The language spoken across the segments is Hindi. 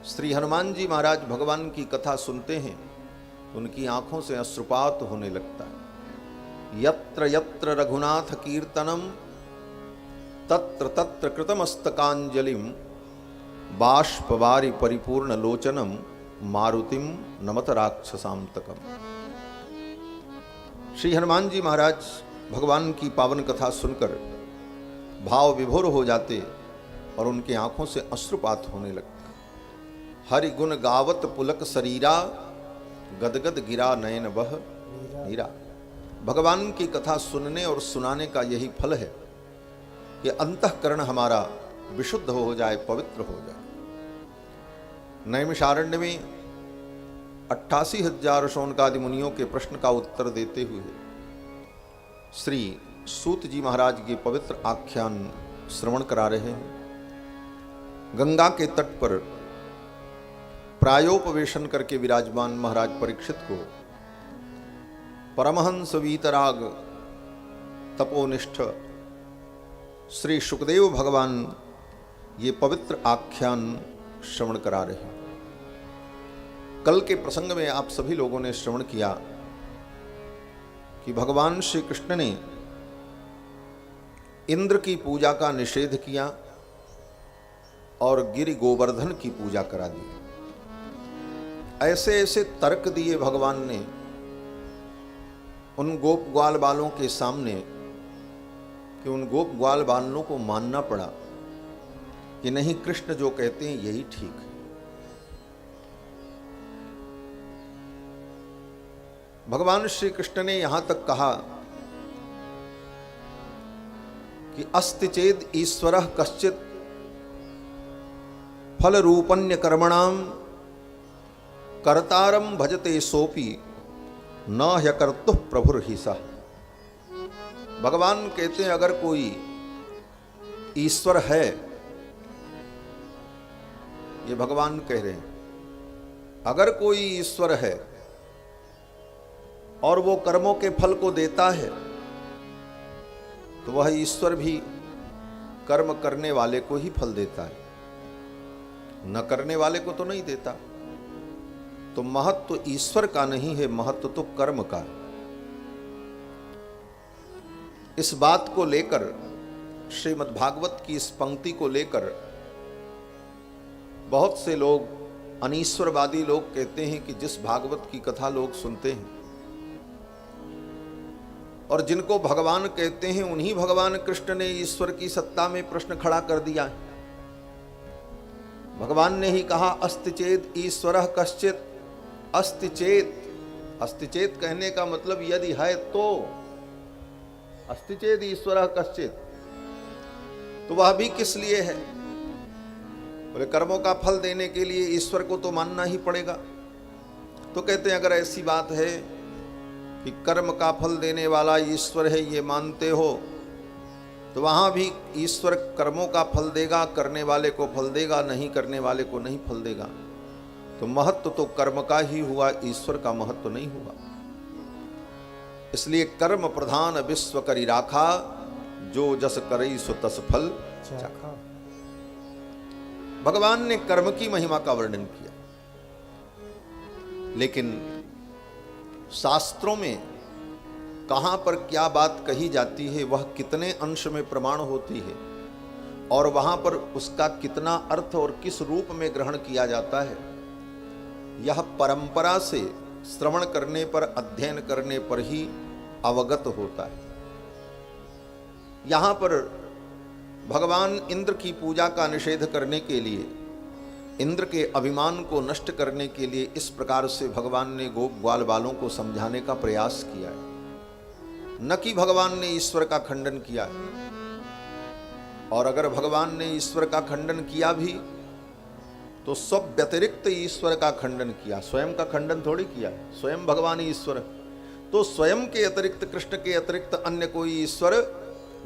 श्री हनुमान जी महाराज भगवान की कथा सुनते हैं, उनकी आंखों से अश्रुपात होने लगता है। यत्र यत्र रघुनाथ कीर्तनम तत्र तत्र कृतमस्तकांजलिम बाष्पवारि परिपूर्ण लोचनम मारुतिम नमत राक्षसांतकम। श्री हनुमान जी महाराज भगवान की पावन कथा सुनकर भाव विभोर हो जाते और उनके आंखों से अश्रुपात होने लगता। हरि गुण गावत पुलक शरीरा गदगद गिरा नयन बह नीरा। भगवान की कथा सुनने और सुनाने का यही फल है कि अंतःकरण हमारा विशुद्ध हो जाए, पवित्र हो जाए। नैमिषारण्य में 88,000 शौनकादि मुनियों के प्रश्न का उत्तर देते हुए श्री सूत जी महाराज के पवित्र आख्यान श्रवण करा रहे हैं। गंगा के तट पर प्रायोपवेशन करके विराजमान महाराज परीक्षित को परमहंस वीतराग तपोनिष्ठ श्री सुखदेव भगवान ये पवित्र आख्यान श्रवण करा रहे हैं। कल के प्रसंग में आप सभी लोगों ने श्रवण किया कि भगवान श्री कृष्ण ने इंद्र की पूजा का निषेध किया और गिरि गोवर्धन की पूजा करा दी। ऐसे ऐसे तर्क दिए भगवान ने उन गोप ग्वाल बालों के सामने कि उन गोप ग्वाल बालों को मानना पड़ा कि नहीं, कृष्ण जो कहते हैं यही ठीक है। भगवान श्री कृष्ण ने यहां तक कहा कि अस्ति चेद ईश्वरः कश्चित् फल रूपन्य कर्मणाम कर्तारम भजते सोपि न ह्यकर्तुः प्रभुर्हिसा। भगवान कहते हैं अगर कोई ईश्वर है, ये भगवान कह रहे हैं, अगर कोई ईश्वर है और वो कर्मों के फल को देता है तो वह ईश्वर भी कर्म करने वाले को ही फल देता है, न करने वाले को तो नहीं देता। तो महत्व तो ईश्वर का नहीं है, महत्व तो कर्म का। इस बात को लेकर श्रीमद् भागवत की इस पंक्ति को लेकर बहुत से लोग अनीश्वरवादी लोग कहते हैं कि जिस भागवत की कथा लोग सुनते हैं और जिनको भगवान कहते हैं उन्हीं भगवान कृष्ण ने ईश्वर की सत्ता में प्रश्न खड़ा कर दिया है। भगवान ने ही कहा अस्ति चेत ईश्वरः कश्चित्। अस्ति चेत, अस्ति चेत कहने का मतलब यदि है तो, अस्ति चेत ईश्वरः कश्चित्, तो वह भी किस लिए है? बोले कर्मों का फल देने के लिए ईश्वर को तो मानना ही पड़ेगा। तो कहते हैं अगर ऐसी बात है कि कर्म का फल देने वाला ईश्वर है, ये मानते हो, तो वहां भी ईश्वर कर्मों का फल देगा, करने वाले को फल देगा, नहीं करने वाले को नहीं फल देगा। तो महत्व तो कर्म का ही हुआ, ईश्वर का महत्व नहीं हुआ। इसलिए कर्म प्रधान विश्व करी राखा, जो जस करई सो तस फल चाखा। भगवान ने कर्म की महिमा का वर्णन किया, लेकिन शास्त्रों में कहां पर क्या बात कही जाती है, वह कितने अंश में प्रमाण होती है और वहां पर उसका कितना अर्थ और किस रूप में ग्रहण किया जाता है, यह परंपरा से श्रवण करने पर, अध्ययन करने पर ही अवगत होता है। यहां पर भगवान इंद्र की पूजा का निषेध करने के लिए, इंद्र के अभिमान को नष्ट करने के लिए इस प्रकार से भगवान ने गोप ग्वाल बालों को समझाने का प्रयास किया है, न कि भगवान ने ईश्वर का खंडन किया है। और अगर भगवान ने ईश्वर का खंडन किया भी तो सब व्यतिरिक्त ईश्वर का खंडन किया, स्वयं का खंडन थोड़ी किया। स्वयं भगवान ईश्वर, तो स्वयं के अतिरिक्त, कृष्ण के अतिरिक्त अन्य कोई ईश्वर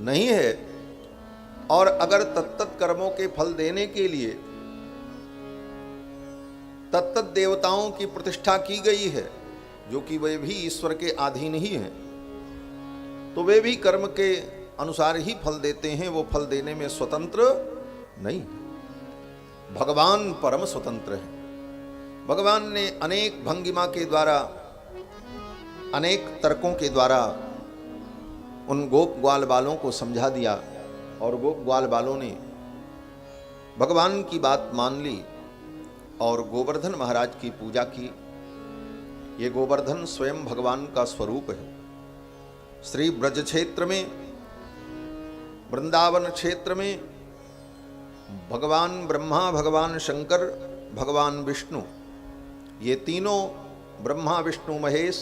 नहीं है। और अगर तत्त कर्मों के फल देने के लिए तत्त देवताओं की प्रतिष्ठा की गई है, जो कि वे भी ईश्वर के अधीन ही हैं, तो वे भी कर्म के अनुसार ही फल देते हैं, वो फल देने में स्वतंत्र नहीं। भगवान परम स्वतंत्र है। भगवान ने अनेक भंगिमा के द्वारा, अनेक तर्कों के द्वारा उन गोप ग्वाल बालों को समझा दिया और गोप ग्वाल बालों ने भगवान की बात मान ली और गोवर्धन महाराज की पूजा की। ये गोवर्धन स्वयं भगवान का स्वरूप है। श्री ब्रज क्षेत्र में, वृंदावन क्षेत्र में भगवान ब्रह्मा, भगवान शंकर, भगवान विष्णु, ये तीनों ब्रह्मा विष्णु महेश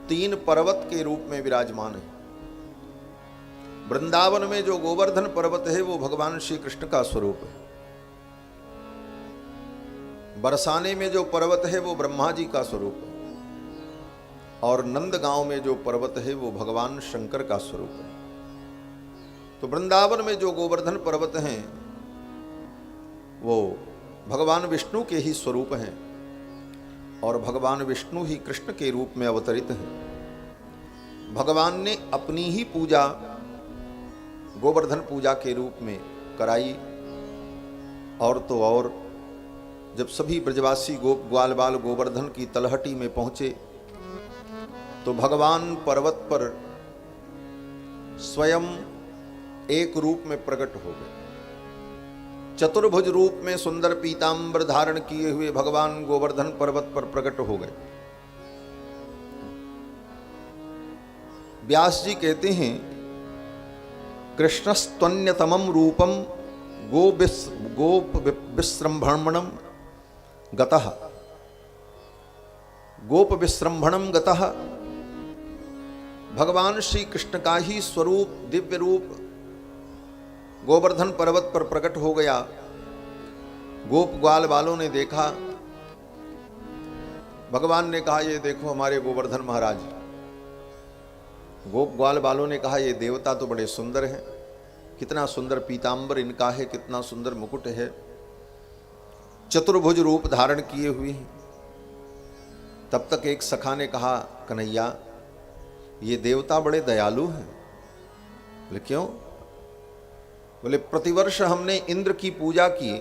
तीन पर्वत के रूप में विराजमान है। वृंदावन में जो गोवर्धन पर्वत है वो भगवान श्री कृष्ण का स्वरूप है। बरसाने में जो पर्वत है वो ब्रह्मा जी का स्वरूप है और नंदगांव में जो पर्वत है वो भगवान शंकर का स्वरूप है। तो वृंदावन में जो गोवर्धन पर्वत हैं वो भगवान विष्णु के ही स्वरूप हैं और भगवान विष्णु ही कृष्ण के रूप में अवतरित हैं। भगवान ने अपनी ही पूजा गोवर्धन पूजा के रूप में कराई। और तो और जब सभी ब्रजवासी गोप ग्वाल बाल गोवर्धन की तलहटी में पहुंचे तो भगवान पर्वत पर स्वयं एक रूप में प्रकट हो गए। चतुर्भुज रूप में सुंदर पीतांबर धारण किए हुए भगवान गोवर्धन पर्वत पर प्रकट हो गए। व्यास जी कहते हैं, कृष्णस्त्वन्यतमं रूपम गोप विश्रंभणम गतः, गोप विश्रंभणम गतः। भगवान श्री कृष्ण का ही स्वरूप, दिव्य रूप गोवर्धन पर्वत पर प्रकट हो गया। गोप ग्वाल वालों ने देखा, भगवान ने कहा ये देखो हमारे गोवर्धन महाराज। गोप ग्वाल वालों ने कहा ये देवता तो बड़े सुंदर हैं, कितना सुंदर पीतांबर इनका है, कितना सुंदर मुकुट है, चतुर्भुज रूप धारण किए हुए हैं। तब तक एक सखा ने कहा, कन्हैया ये देवता बड़े दयालु हैं। बोले क्यों? बोले प्रतिवर्ष हमने इंद्र की पूजा की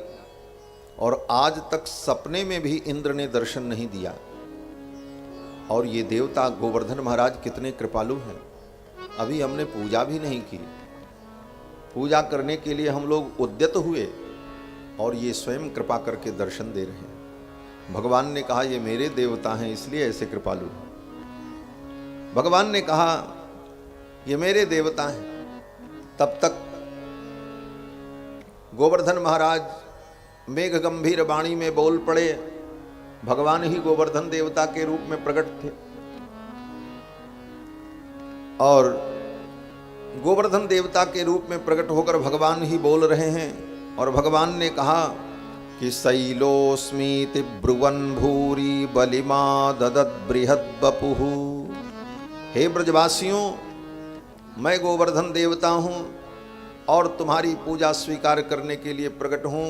और आज तक सपने में भी इंद्र ने दर्शन नहीं दिया, और ये देवता गोवर्धन महाराज कितने कृपालु हैं, अभी हमने पूजा भी नहीं की। पूजा करने के लिए हम लोग उद्यत हुए और ये स्वयं कृपा करके दर्शन दे रहे हैं। भगवान ने कहा ये मेरे देवता हैं इसलिए ऐसे कृपालु हैं। भगवान ने कहा ये मेरे देवता हैं। तब तक गोवर्धन महाराज मेघ गंभीर वाणी में बोल पड़े। भगवान ही गोवर्धन देवता के रूप में प्रकट थे और गोवर्धन देवता के रूप में प्रकट होकर भगवान ही बोल रहे हैं। और भगवान ने कहा कि शैलोस्मीति ब्रुवन् भूरि बलिमा ददत् बृहद् वपुः। हे ब्रजवासियों, मैं गोवर्धन देवता हूँ और तुम्हारी पूजा स्वीकार करने के लिए प्रकट हूँ।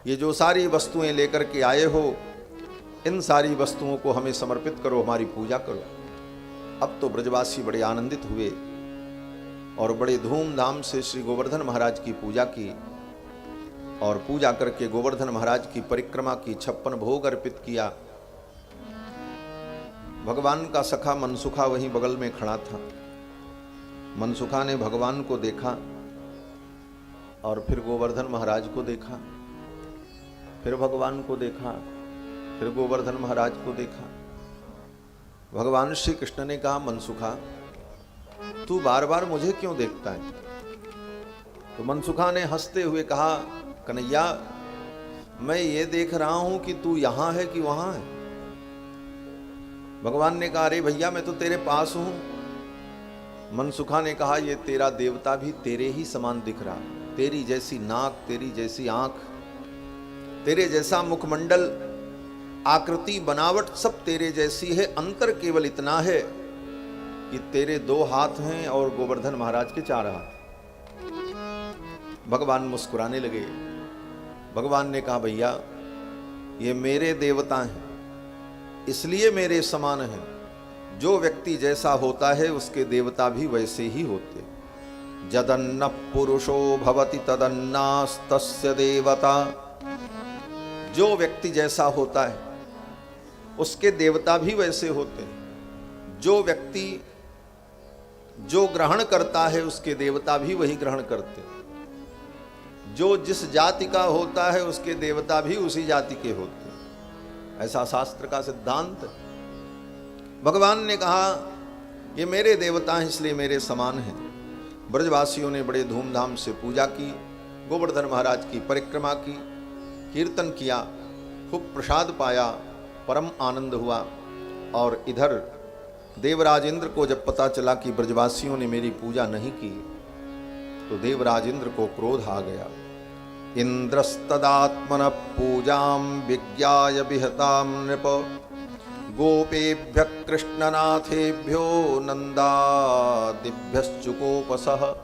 ये जो सारी वस्तुएं लेकर के आए हो, इन सारी वस्तुओं को हमें समर्पित करो, हमारी पूजा करो। अब तो ब्रजवासी बड़े आनंदित हुए और बड़े धूमधाम से श्री गोवर्धन महाराज की पूजा की और पूजा करके गोवर्धन महाराज की परिक्रमा की, 56 भोग अर्पित किया। भगवान का सखा मनसुखा वहीं बगल में खड़ा था। मनसुखा ने भगवान को देखा और फिर गोवर्धन महाराज को देखा, फिर भगवान को देखा, फिर गोवर्धन महाराज को देखा। भगवान श्री कृष्ण ने कहा, मनसुखा तू बार बार मुझे क्यों देखता है? तो मनसुखा ने हंसते हुए कहा, कन्हैया मैं ये देख रहा हूं कि तू यहां है कि वहां है। भगवान ने कहा, अरे भैया मैं तो तेरे पास हूं। मनसुखा ने कहा, ये तेरा देवता भी तेरे ही समान दिख रहा, तेरी जैसी नाक, तेरी जैसी आंख, तेरे जैसा मुखमंडल, आकृति बनावट सब तेरे जैसी है। अंतर केवल इतना है कि तेरे 2 हाथ हैं और गोवर्धन महाराज के 4 हाथ। भगवान मुस्कुराने लगे। भगवान ने कहा, भैया ये मेरे देवता हैं इसलिए मेरे समान हैं। जो व्यक्ति जैसा होता है उसके देवता भी वैसे ही होते। जदन्न पुरुषो भवति तदन्नास्तस्य देवता। जो व्यक्ति जैसा होता है उसके देवता भी वैसे होते हैं। जो व्यक्ति जो ग्रहण करता है उसके देवता भी वही ग्रहण करते हैं। जो जिस जाति का होता है उसके देवता भी उसी जाति के होते हैं। ऐसा शास्त्र का सिद्धांत है। भगवान ने कहा ये मेरे देवता हैं इसलिए मेरे समान हैं। ब्रजवासियों ने बड़े धूमधाम से पूजा की, गोवर्धन महाराज की परिक्रमा की, कीर्तन किया, खूब प्रसाद पाया, परम आनंद हुआ। और इधर देवराज इंद्र को जब पता चला कि ब्रजवासियों ने मेरी पूजा नहीं की तो देवराज इंद्र को क्रोध आ गया। इंद्रस्तदात्मन पूजां विज्ञाय विहतां नृप गोपेभ्य कृष्णनाथेभ्यो नंदादिभ्यश्चुकोपसः।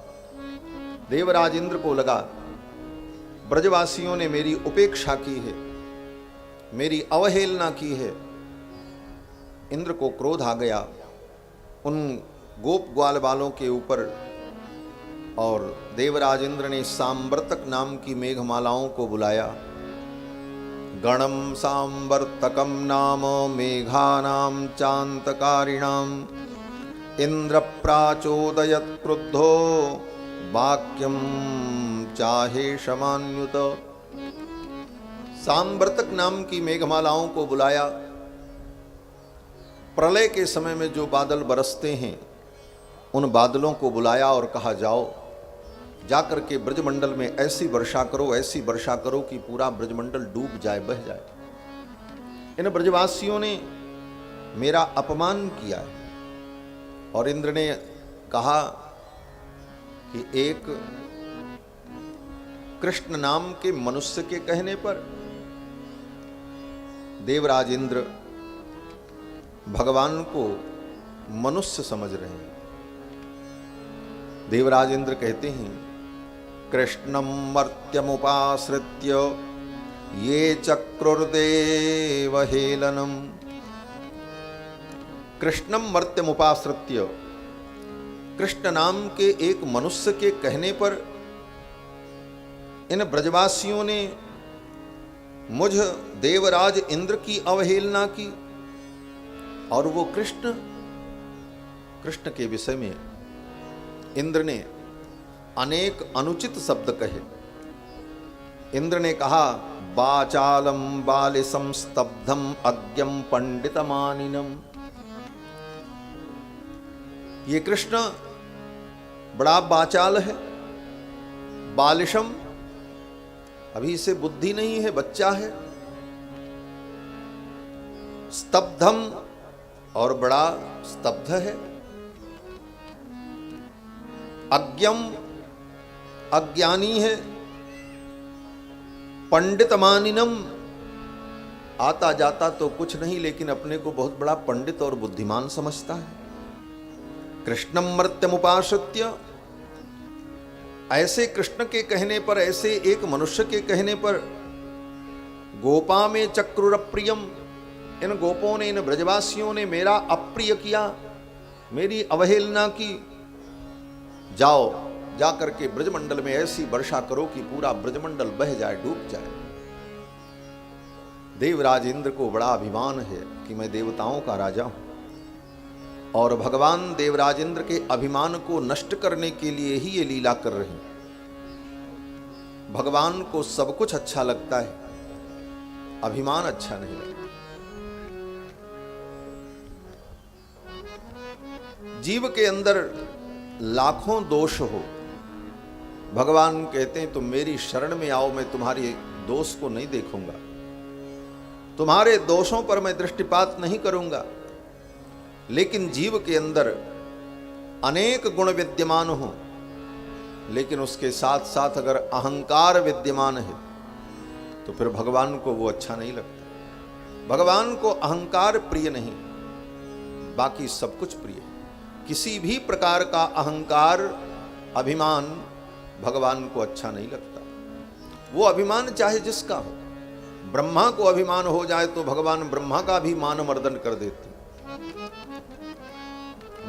देवराज इंद्र को लगा ब्रजवासियों ने मेरी उपेक्षा की है, मेरी अवहेलना की है। इंद्र को क्रोध आ गया उन गोप ग्वाल वालों के ऊपर। और देवराज इंद्र ने सांवर्तक नाम की मेघमालाओं को बुलाया। गणम सांवर्तकम नाम मेघानाम चांतकारिणाम इंद्र प्राचोदयत क्रुद्धो वाक्यम चाहे शमान्युत। सांवर्तक नाम की मेघमालाओं को बुलाया। प्रलय के समय में जो बादल बरसते हैं उन बादलों को बुलाया और कहा जाओ जाकर के ब्रजमंडल में ऐसी वर्षा करो, ऐसी वर्षा करो कि पूरा ब्रजमंडल डूब जाए, बह जाए। इन ब्रजवासियों ने मेरा अपमान किया है। और इंद्र ने कहा कि एक कृष्ण नाम के मनुष्य के कहने पर देवराज इंद्र भगवान को मनुष्य समझ रहे हैं। देवराज इंद्र कहते हैं कृष्णम मर्त्यमुपाश्रित्य ये चक्रुर्देव हेलनम। कृष्णम मर्त्यमुपाश्रित्य, कृष्ण नाम के एक मनुष्य के कहने पर इन ब्रजवासियों ने मुझ देवराज इंद्र की अवहेलना की। और वो कृष्ण के विषय में इंद्र ने अनेक अनुचित शब्द कहे। इंद्र ने कहा बाचालम बालिसम स्तब्धम अज्ञम पंडितमानिनम। ये कृष्ण बड़ा बाचाल है, बालिशम, अभी इसे बुद्धि नहीं है, बच्चा है। स्तब्धम, और बड़ा स्तब्ध है। अज्ञम, अज्ञानी है। पंडितमानिनम, आता जाता तो कुछ नहीं लेकिन अपने को बहुत बड़ा पंडित और बुद्धिमान समझता है। कृष्णम मर्त्यमुपाश्रित्य, ऐसे कृष्ण के कहने पर, ऐसे एक मनुष्य के कहने पर गोपा में चक्रुरप्रियम, इन गोपों ने, इन ब्रजवासियों ने मेरा अप्रिय किया, मेरी अवहेलना की। जाओ जाकर के ब्रजमंडल में ऐसी वर्षा करो कि पूरा ब्रजमंडल बह जाए, डूब जाए। देवराज इंद्र को बड़ा अभिमान है कि मैं देवताओं का राजा हूं। और भगवान देवराज इंद्र के अभिमान को नष्ट करने के लिए ही ये लीला कर रहे हैं। भगवान को सब कुछ अच्छा लगता है, अभिमान अच्छा नहीं लगता। जीव के अंदर लाखों दोष हो, भगवान कहते हैं तुम मेरी शरण में आओ, मैं तुम्हारे दोष को नहीं देखूंगा, तुम्हारे दोषों पर मैं दृष्टिपात नहीं करूंगा। लेकिन जीव के अंदर अनेक गुण विद्यमान हो, लेकिन उसके साथ साथ अगर अहंकार विद्यमान है तो फिर भगवान को वो अच्छा नहीं लगता। भगवान को अहंकार प्रिय नहीं, बाकी सब कुछ प्रिय है। किसी भी प्रकार का अहंकार, अभिमान भगवान को अच्छा नहीं लगता। वो अभिमान चाहे जिसका हो, ब्रह्मा को अभिमान हो जाए तो भगवान ब्रह्मा का भी मान मर्दन कर देते।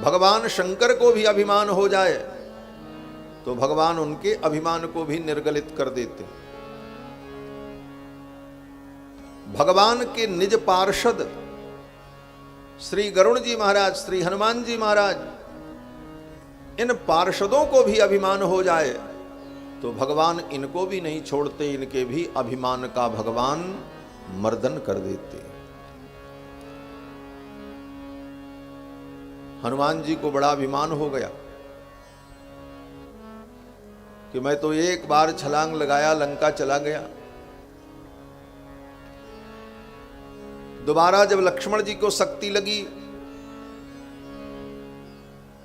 भगवान शंकर को भी अभिमान हो जाए तो भगवान उनके अभिमान को भी निर्गलित कर देते। भगवान के निज पार्षद श्री गरुड़ जी महाराज, श्री हनुमान जी महाराज, इन पार्षदों को भी अभिमान हो जाए तो भगवान इनको भी नहीं छोड़ते, इनके भी अभिमान का भगवान मर्दन कर देते। हनुमान जी को बड़ा अभिमान हो गया कि मैं तो एक बार छलांग लगाया, लंका चला गया। दोबारा जब लक्ष्मण जी को शक्ति लगी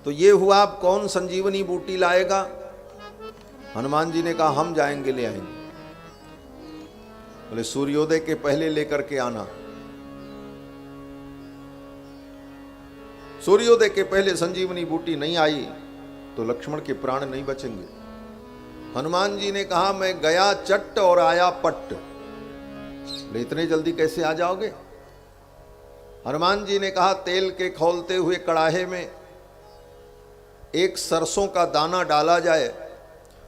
तो ये हुआ, अब कौन संजीवनी बूटी लाएगा? हनुमान जी ने कहा हम जाएंगे, ले आएंगे। बोले सूर्योदय के पहले लेकर के आना। सूर्योदय के पहले संजीवनी बूटी नहीं आई तो लक्ष्मण के प्राण नहीं बचेंगे। हनुमान जी ने कहा मैं गया चट्ट और आया पट्ट। बोले इतने जल्दी कैसे आ जाओगे? हनुमान जी ने कहा तेल के खौलते हुए कड़ाहे में एक सरसों का दाना डाला जाए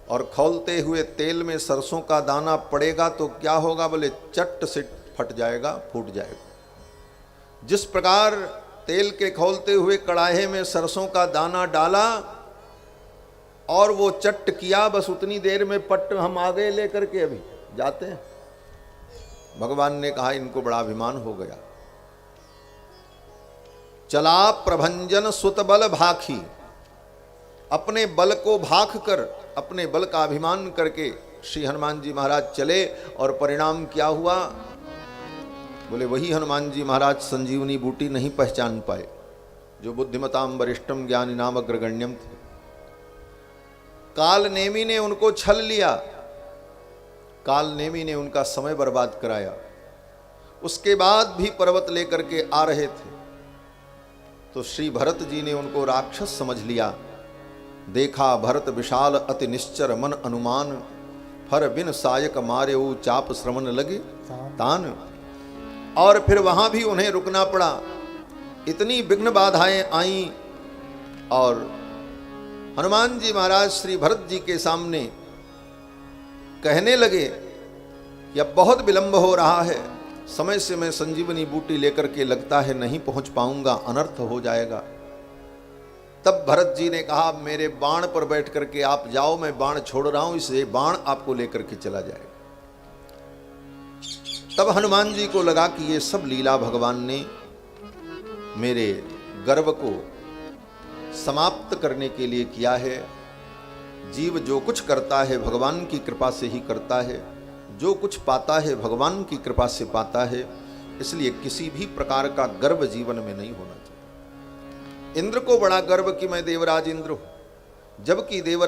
और खौलते हुए तेल में सरसों का दाना पड़ेगा तो क्या होगा? बोले चट्ट से फट जाएगा, फूट जाएगा। जिस प्रकार तेल के खौलते हुए कड़ाहे में सरसों का दाना डाला और वो चट्ट किया, बस उतनी देर में पट्ट हम आगे लेकर के अभी जाते हैं। भगवान ने कहा इनको बड़ा अभिमान हो गया। चला प्रभंजन सुत बल भाखी, अपने बल को भाख कर, अपने बल का अभिमान करके श्री हनुमान जी महाराज चले और परिणाम क्या हुआ? बोले वही हनुमान जी महाराज संजीवनी बूटी नहीं पहचान पाए जो बुद्धिमताम वरिष्ठम ज्ञानी नाम अग्रगण्यम थे। काल नेमी ने उनको छल लिया, काल नेमी ने उनका समय बर्बाद कराया। उसके बाद भी पर्वत लेकर के आ रहे थे तो श्री भरत जी ने उनको राक्षस समझ लिया। देखा भरत विशाल अति निश्चर मन अनुमान, फर बिन सायक मारे ऊ चाप श्रवण लगे तान। और फिर वहां भी उन्हें रुकना पड़ा। इतनी विघ्न बाधाएं आईं और हनुमान जी महाराज श्री भरत जी के सामने कहने लगे कि अब बहुत विलंब हो रहा है, समय से मैं संजीवनी बूटी लेकर के लगता है नहीं पहुंच पाऊंगा, अनर्थ हो जाएगा। तब भरत जी ने कहा मेरे बाण पर बैठ करके आप जाओ, मैं बाण छोड़ रहा हूं, इसलिए बाण आपको लेकर के चला जाएगा। तब हनुमान जी को लगा कि ये सब लीला भगवान ने मेरे गर्व को समाप्त करने के लिए किया है। जीव जो कुछ करता है भगवान की कृपा से ही करता है, जो कुछ पाता है भगवान की कृपा से पाता है, इसलिए किसी भी प्रकार का गर्व जीवन में नहीं होना चाहिए। इंद्र को बड़ा गर्व कि मैं देवराज इंद्र हूं, जबकि देवराज